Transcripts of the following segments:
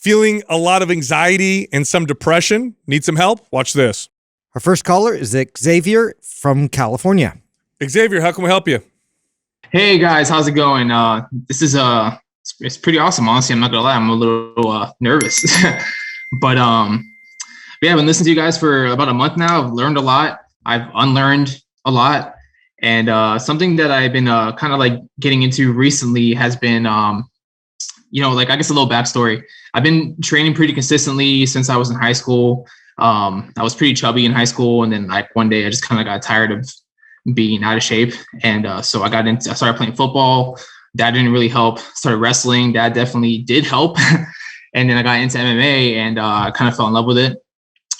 Feeling a lot of anxiety and some depression? Need some help? Watch this. Our first caller is Xavier from California. Xavier, how can we help you? Hey guys, how's it going? This is it's pretty awesome. Honestly, I'm not gonna lie, I'm a little nervous, but yeah, I've been listening to you guys for about a month now. I've learned a lot. I've unlearned a lot, and something that I've been kind of like getting into recently has been like I guess a little backstory. I've been training pretty consistently since I was in high school. I was pretty chubby in high school, and then like one day I just kind of got tired of being out of shape, and so I started playing football. That didn't really help. Started wrestling. That definitely did help. And then I got into MMA, and I kind of fell in love with it.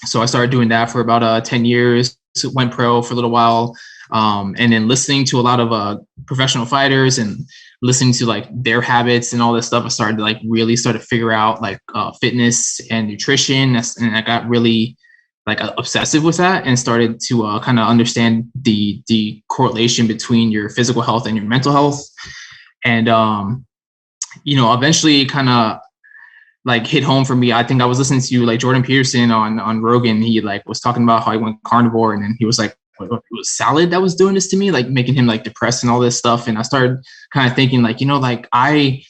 So I started doing that for about 10 years. Went pro for a little while, and then listening to a lot of professional fighters and listening to like their habits and all this stuff. I started to really figure out like fitness and nutrition, and I got really like obsessive with that and started to kind of understand the correlation between your physical health and your mental health. And eventually kind of like hit home for me. I think I was listening to like Jordan Peterson on Rogan. He like was talking about how he went carnivore, and then he was like, it was salad that was doing this to me, like making him like depressed and all this stuff. And I started kind of thinking like, like I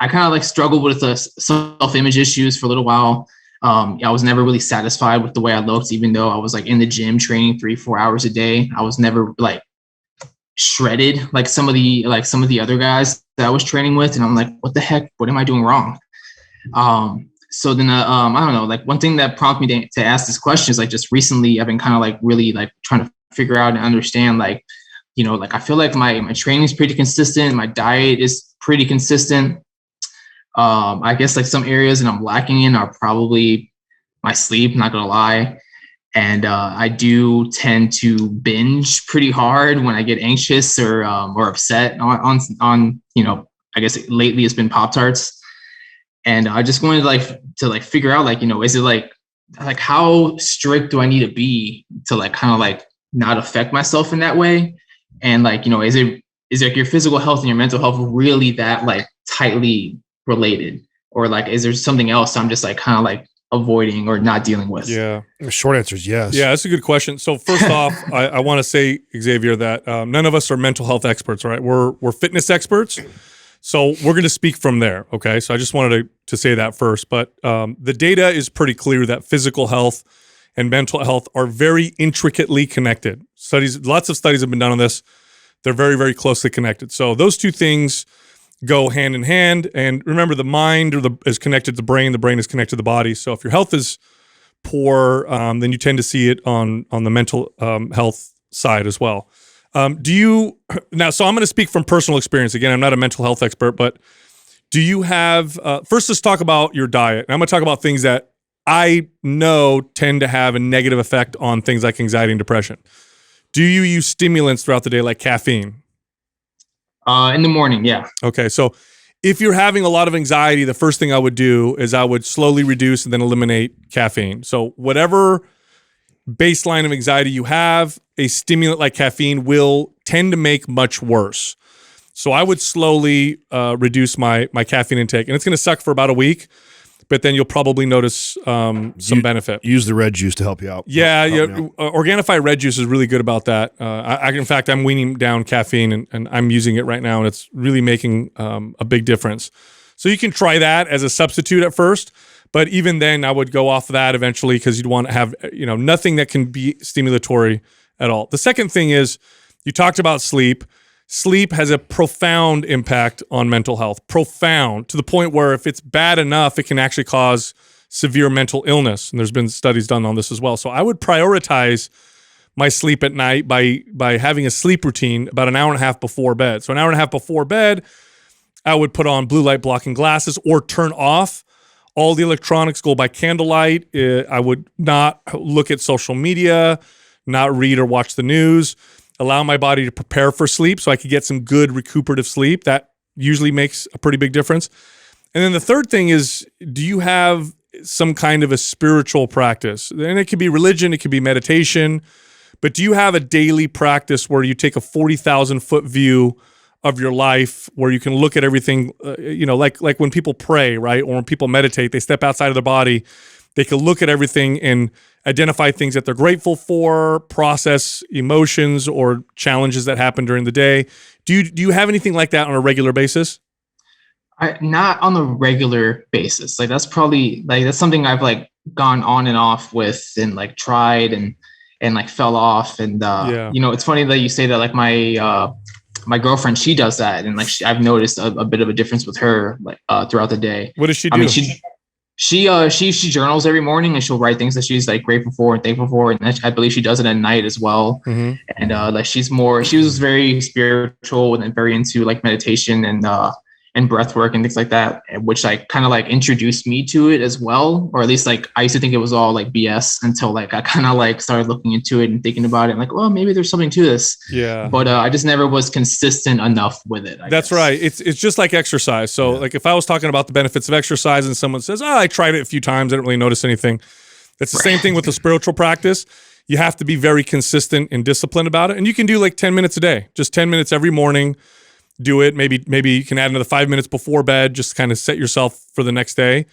kind of like struggled with the self-image issues for a little while. I was never really satisfied with the way I looked, even though I was like in the gym training 3-4 hours a day. I was never like shredded like some of the other guys that I was training with. And I'm like, what the heck? What am I doing wrong? So then, I don't know, like one thing that prompted me to ask this question is like just recently I've been kind of like really like trying to figure out and understand like, like I feel like my training is pretty consistent. My diet is pretty consistent. I guess like some areas that I'm lacking in are probably my sleep, not gonna lie. And I do tend to binge pretty hard when I get anxious or upset on I guess lately it's been Pop-Tarts. And I just wanted to figure out is it like how strict do I need to be to like kind of like not affect myself in that way? And is it like your physical health and your mental health really that like tightly related, or like is there something else I'm just like kind of like avoiding or not dealing with? Yeah, the short answer is yes. Yeah, that's a good question. So first off, I want to say, Xavier, that none of us are mental health experts, right? We're fitness experts. So we're going to speak from there, okay? So I just wanted to say that first. But the data is pretty clear that physical health and mental health are very intricately connected. Lots of studies have been done on this. They're very, very closely connected. So those two things go hand in hand. And remember, the mind is connected to the brain is connected to the body. So if your health is poor, then you tend to see it on the mental health side as well. So I'm going to speak from personal experience. Again, I'm not a mental health expert, but do you have, first let's talk about your diet. And I'm going to talk about things that I know tend to have a negative effect on things like anxiety and depression. Do you use stimulants throughout the day like caffeine? In the morning, yeah. Okay, so if you're having a lot of anxiety, the first thing I would do is I would slowly reduce and then eliminate caffeine. So whatever baseline of anxiety you have, a stimulant like caffeine will tend to make much worse. So I would slowly reduce my caffeine intake, and it's going to suck for about a week, but then you'll probably notice some benefit. Use the red juice to help you out. Yeah, Organifi red juice is really good about that. In fact, I'm weaning down caffeine, and I'm using it right now, and it's really making a big difference. So you can try that as a substitute at first. But even then, I would go off of that eventually because you'd want to have, nothing that can be stimulatory at all. The second thing is, you talked about sleep. Sleep has a profound impact on mental health. Profound, to the point where if it's bad enough, it can actually cause severe mental illness. And there's been studies done on this as well. So I would prioritize my sleep at night by having a sleep routine about an hour and a half before bed. So an hour and a half before bed, I would put on blue light blocking glasses or turn off all the electronics, go by candlelight. I would not look at social media, not read or watch the news, allow my body to prepare for sleep so I could get some good recuperative sleep. That usually makes a pretty big difference. And then the third thing is, do you have some kind of a spiritual practice? And it could be religion, it could be meditation, but do you have a daily practice where you take a 40,000 foot view of your life where you can look at everything, like when people pray, right? Or when people meditate, they step outside of their body. They can look at everything and identify things that they're grateful for, process emotions or challenges that happen during the day. Do you have anything like that on a regular basis? Not on a regular basis. Like that's probably like that's something I've like gone on and off with and like tried and like fell off. And it's funny that you say that. Like my girlfriend, she does that, and like I've noticed a bit of a difference with her like throughout the day. What does she do? I mean, she journals every morning, and she'll write things that she's like grateful for and thankful for, and I believe she does it at night as well. Mm-hmm. And like she was very spiritual and very into like meditation and breath work and things like that, which like kind of like introduced me to it as well. Or at least like I used to think it was all like BS until like I kind of like started looking into it and thinking about it and like, well, maybe there's something to this. Yeah. But I just never was consistent enough with it. That's right. It's just like exercise. So like if I was talking about the benefits of exercise and someone says, I tried it a few times, I didn't really notice anything. It's the same thing with the spiritual practice. You have to be very consistent and disciplined about it. And you can do like 10 minutes a day, just 10 minutes every morning. Do it. Maybe you can add another 5 minutes before bed, just to kind of set yourself for the next day.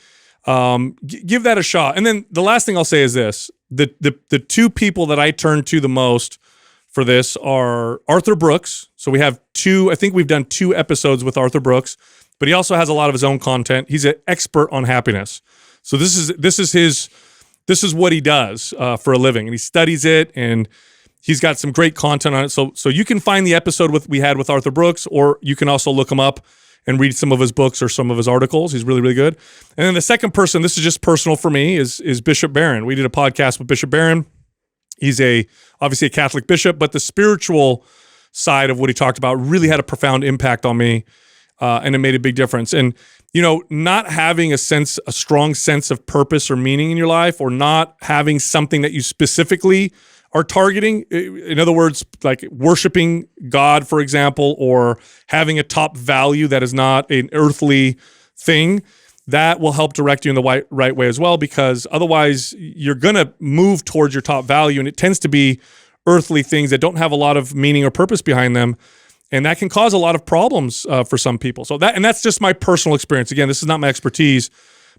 Give that a shot. And then the last thing I'll say is this: the two people that I turn to the most for this are Arthur Brooks. So we have I think we've done 2 episodes with Arthur Brooks, but he also has a lot of his own content. He's an expert on happiness. So this is what he does for a living, and he studies it, and he's got some great content on it. So you can find the episode we had with Arthur Brooks, or you can also look him up and read some of his books or some of his articles. He's really, really good. And then the second person, this is just personal for me, is Bishop Barron. We did a podcast with Bishop Barron. He's obviously a Catholic bishop, but the spiritual side of what he talked about really had a profound impact on me, and it made a big difference. And not having a strong sense of purpose or meaning in your life, or not having something that you specifically are targeting, in other words, like worshiping God, for example, or having a top value that is not an earthly thing, that will help direct you in the right way as well, because otherwise you're going to move towards your top value, and it tends to be earthly things that don't have a lot of meaning or purpose behind them, and that can cause a lot of problems for some people. So that's just my personal experience. Again, this is not my expertise,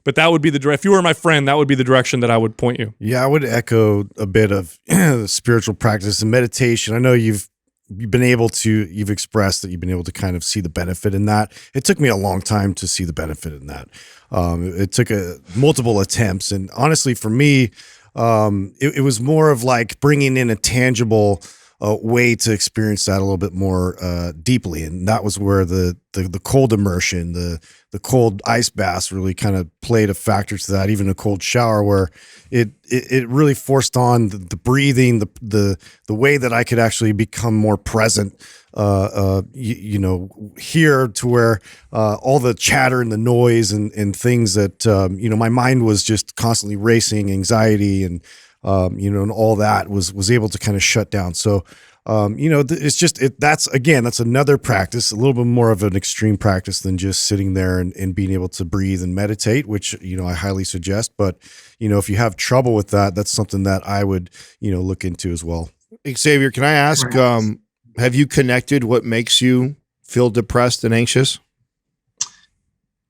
but that would be if you were my friend, that would be the direction that I would point you. Yeah, I would echo a bit of the spiritual practice and meditation. I know you've expressed that you've been able to kind of see the benefit in that. It took me a long time to see the benefit in that. It took multiple attempts. And honestly, for me, it was more of like bringing in a tangible way to experience that a little bit more deeply. And that was where the cold immersion, the cold ice baths really kind of played a factor to that. Even a cold shower, where it really forced on the breathing, the way that I could actually become more present, here, to where all the chatter and the noise and things that, my mind was just constantly racing, anxiety and all that was able to kind of shut down. So, it's just, that's another practice, a little bit more of an extreme practice than just sitting there and being able to breathe and meditate, which, I highly suggest. But, if you have trouble with that, that's something that I would, look into as well. Xavier, can I ask, have you connected what makes you feel depressed and anxious?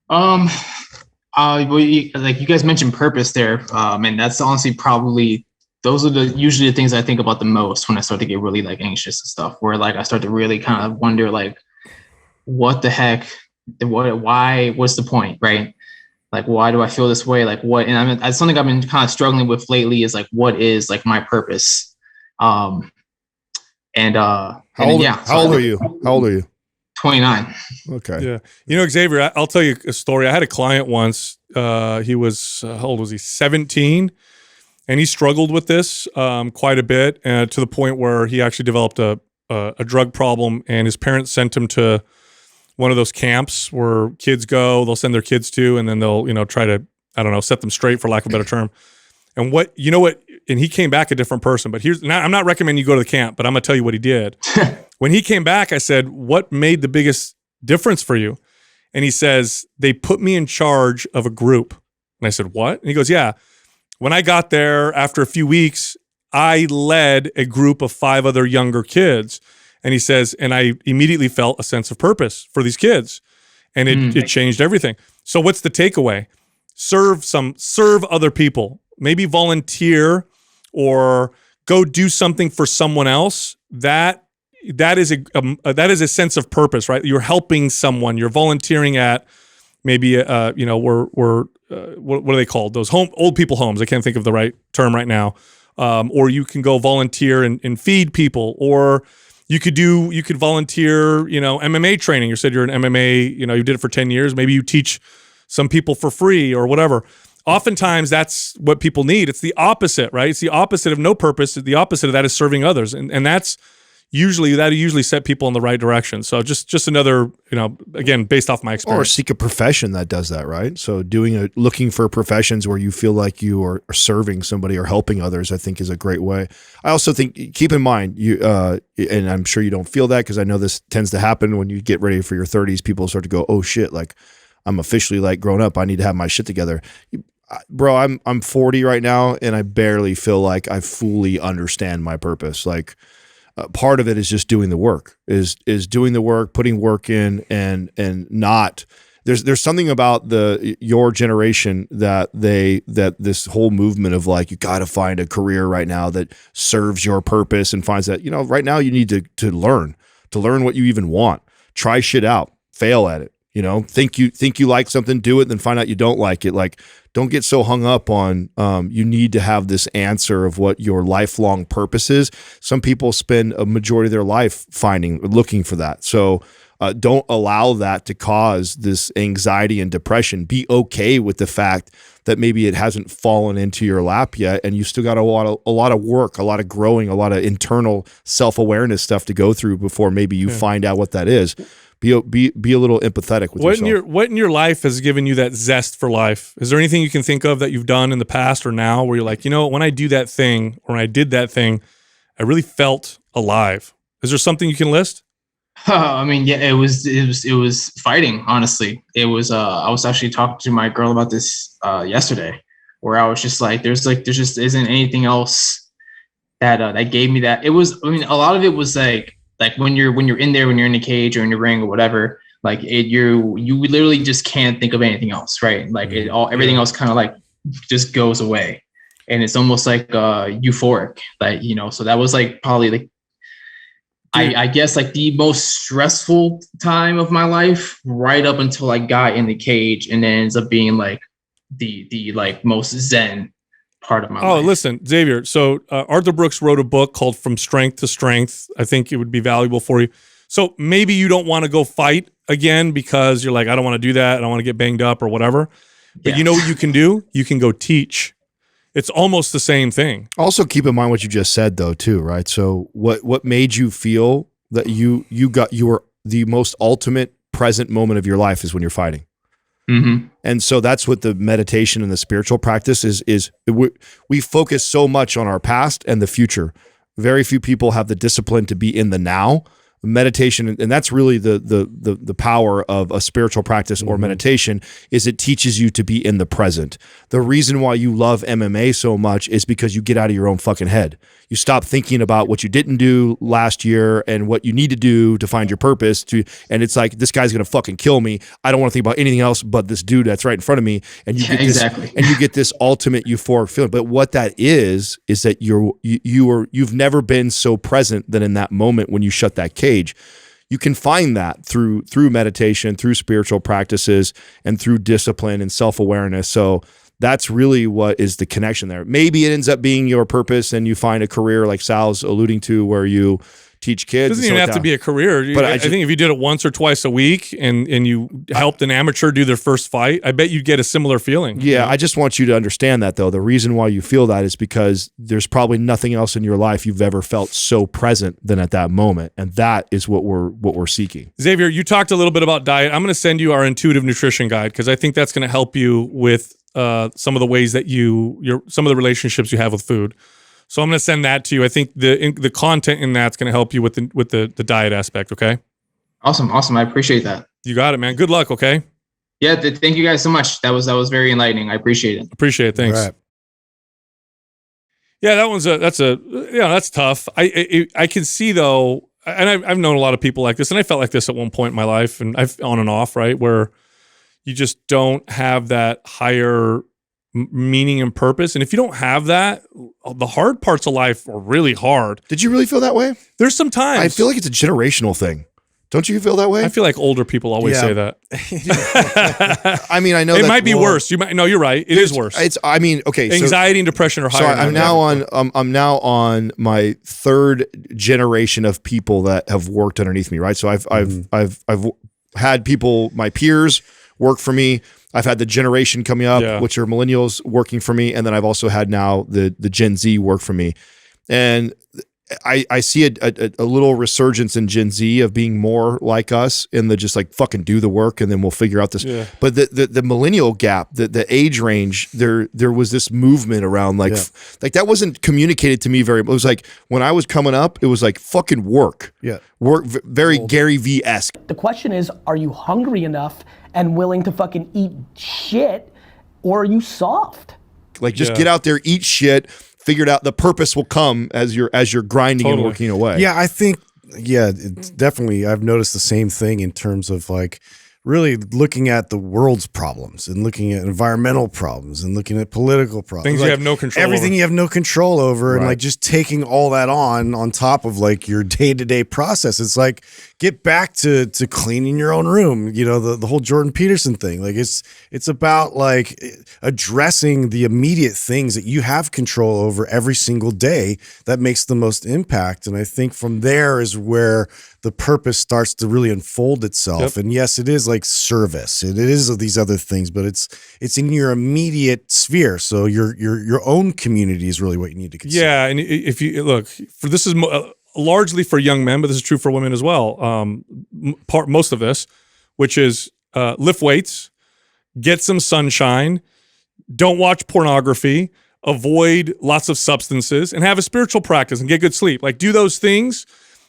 Like you guys mentioned purpose there, and that's honestly probably those are usually the things I think about the most when I start to get really like anxious and stuff. Where like I start to really kind of wonder like, what the heck, why? What's the point, right? Like, why do I feel this way? Like, what? And that's something I've been kind of struggling with lately. Is like, what is like my purpose? How old are you? 29. Okay. Yeah. Xavier, I'll tell you a story. I had a client once. He was, how old was he? 17. And he struggled with this quite a bit, to the point where he actually developed a drug problem, and his parents sent him to one of those camps where kids go, they'll send their kids to, and then they'll, try to, set them straight, for lack of a better term. And and he came back a different person, but I'm not recommending you go to the camp, but I'm going to tell you what he did. When he came back, I said, what made the biggest difference for you? And he says, they put me in charge of a group. And I said, what? And he goes, yeah. When I got there after a few weeks, I led a group of 5 other younger kids. And he says, and I immediately felt a sense of purpose for these kids, and it changed everything. So what's the takeaway? Serve other people. Maybe volunteer or go do something for someone else. That is a sense of purpose, right? You're helping someone. You're volunteering at maybe what are they called? Those old people homes. I can't think of the right term right now. Or you can go volunteer and feed people, or you could volunteer, MMA training. You said you're an MMA, you did it for 10 years. Maybe you teach some people for free or whatever. Oftentimes that's what people need. It's the opposite, right? It's the opposite of no purpose. The opposite of that is serving others. And that usually set people in the right direction. So just another, again, based off my experience. Or seek a profession that does that, right? So looking for professions where you feel like you are serving somebody or helping others, I think is a great way. I also think, keep in mind, you and I'm sure you don't feel that, because I know this tends to happen when you get ready for your 30s, people start to go, oh shit, like I'm officially like grown up. I need to have my shit together. Bro, I'm 40 right now, and I barely feel like I fully understand my purpose. Like, part of it is just doing the work, is doing the work, putting work in, and not. There's something about your generation that this whole movement of like, you got to find a career right now that serves your purpose and finds that, right now you need to learn what you even want, try shit out, fail at it. Think you like something, do it, then find out you don't like it. Like, don't get so hung up on you need to have this answer of what your lifelong purpose is. Some people spend a majority of their life looking for that. So don't allow that to cause this anxiety and depression. Be okay with the fact that maybe it hasn't fallen into your lap yet, and you still got a lot of work, a lot of growing, a lot of internal self-awareness stuff to go through before maybe you find out what that is. Be a little empathetic with yourself. What in your life has given you that zest for life? Is there anything you can think of that you've done in the past or now where you're like, when I do that thing, or when I did that thing, I really felt alive? Is there something you can list? I mean, yeah, it was fighting. Honestly, it was. I was actually talking to my girl about this yesterday, where I was just like, there just isn't anything else that gave me that. It was. I mean, a lot of it was like when you're in there, when you're in a cage or in the ring or whatever, like you literally just can't think of anything else, right? Like everything else kind of like just goes away, and it's almost like euphoric, like So that was like probably like. I guess like the most stressful time of my life, right up until I got in the cage, and then ends up being like the like most zen part of my life. Oh, listen, Xavier. So Arthur Brooks wrote a book called From Strength to Strength. I think it would be valuable for you. So maybe you don't want to go fight again because you're like, I don't want to do that. I don't want to get banged up or whatever. But you know what you can do? You can go teach. It's almost the same thing. Also, keep in mind what you just said, though, too, right? So, what made you feel that you were the most ultimate present moment of your life is when you're fighting, and so that's what the meditation and the spiritual practice is. We focus so much on our past and the future. Very few people have the discipline to be in the now. Meditation, and that's really the power of a spiritual practice or meditation, is it teaches you to be in the present. The reason why you love MMA so much is because you get out of your own fucking head. You stop thinking about what you didn't do last year and what you need to do to find your purpose. And it's like, this guy's gonna fucking kill me. I don't want to think about anything else but this dude that's right in front of me. And you get this ultimate euphoric feeling. But what that is that you've never been so present than in that moment when you shut that cage. You can find that through meditation, through spiritual practices, and through discipline and self-awareness. So that's really what is the connection there. Maybe it ends up being your purpose and you find a career like Sal's alluding to where you teach kids. It doesn't even have to be a career. But I think if you did it once or twice a week and you helped an amateur do their first fight, I bet you'd get a similar feeling. Yeah, I just want you to understand that, though. The reason why you feel that is because there's probably nothing else in your life you've ever felt so present than at that moment, and that is what we're seeking. Xavier, you talked a little bit about diet. I'm going to send you our intuitive nutrition guide because I think that's going to help you with some of the ways that some of the relationships you have with food. So I'm going to send that to you. I think the content in that's going to help you with the diet aspect. Okay. Awesome. I appreciate that. You got it, man. Good luck. Okay. Yeah. Thank you guys so much. That was very enlightening. I appreciate it. Appreciate it. Thanks. Right. Yeah, that's tough. I can see though. and I've known a lot of people like this, and I felt like this at one point in my life, and I've on and off, right, where you just don't have that higher meaning and purpose. And if you don't have that, the hard parts of life are really hard. Did you really feel that way? There's some times I feel like it's a generational thing. Don't you feel that way? I feel like older people always Yeah. say that. I mean, I know It that might be worse. No, you're right. It is worse. It's. I mean, okay. Anxiety and depression are higher. So than I'm now on my third generation of people that have worked underneath me. Right. So I've had people, my peers, work for me. I've had the generation coming up, Yeah. which are millennials, working for me, and then I've also had now the Gen Z work for me, and I see a little resurgence in Gen Z of being more like us in the just like fucking do the work and then we'll figure out this. Yeah. But the millennial gap, the age range, there was this movement around like like that wasn't communicated to me very. It was like when I was coming up, it was like fucking work. Yeah. Work, very Gary V-esque. The question is, are you hungry enough and willing to fucking eat shit, or are you soft? Like just Yeah. get out there, eat shit, figure it out. The purpose will come as you're grinding and Totally. working away. Yeah, I think, it's definitely, I've noticed the same thing in terms of like really looking at the world's problems and looking at environmental problems and looking at political problems. Things you have no control Everything over. you have no control over. And Right. like just taking all that on top of like your day-to-day process. It's like, get back to cleaning your own room. You know, the whole Jordan Peterson thing. Like it's about like addressing the immediate things that you have control over every single day that makes the most impact. And I think from there is where the purpose starts to really unfold itself. Yep. And yes, it is like service. It is these other things, but it's in your immediate sphere. So your own community is really what you need to consider. Yeah, and if you look, for this is largely for young men, but this is true for women as well. Most of this, which is lift weights, get some sunshine, don't watch pornography, avoid lots of substances, and have a spiritual practice and get good sleep. Like do those things,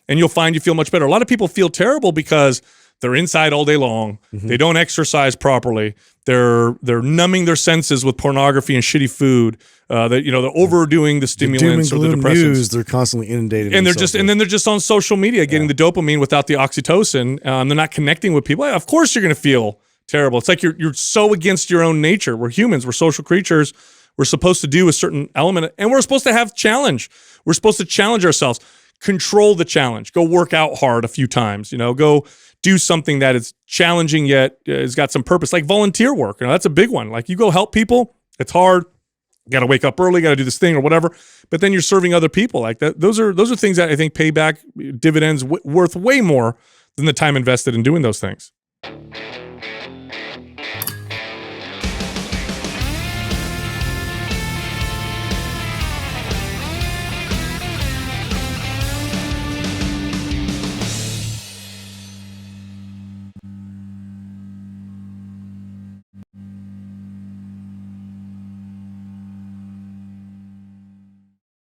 and you'll find you feel much better. A lot of people feel terrible because they're inside all day long. They don't exercise properly. They're numbing their senses with pornography and shitty food. They're overdoing the The doom and stimulants or the gloom depressants. news, they're constantly inundated. And themselves then they're just on social media getting the dopamine without the oxytocin. They're not connecting with people. Of course, you're going to feel terrible. It's like you're so against your own nature. We're humans. We're social creatures. We're supposed to do a certain element, and we're supposed to have challenge. We're supposed to challenge ourselves. Control the challenge. Go work out hard a few times. Go do something that is challenging yet has got some purpose, like volunteer work. That's a big one. Like you go help people. It's hard. You got to wake up early. Got to do this thing or whatever. But then you're serving other people. Like that. Those are things that I think pay back dividends worth way more than the time invested in doing those things.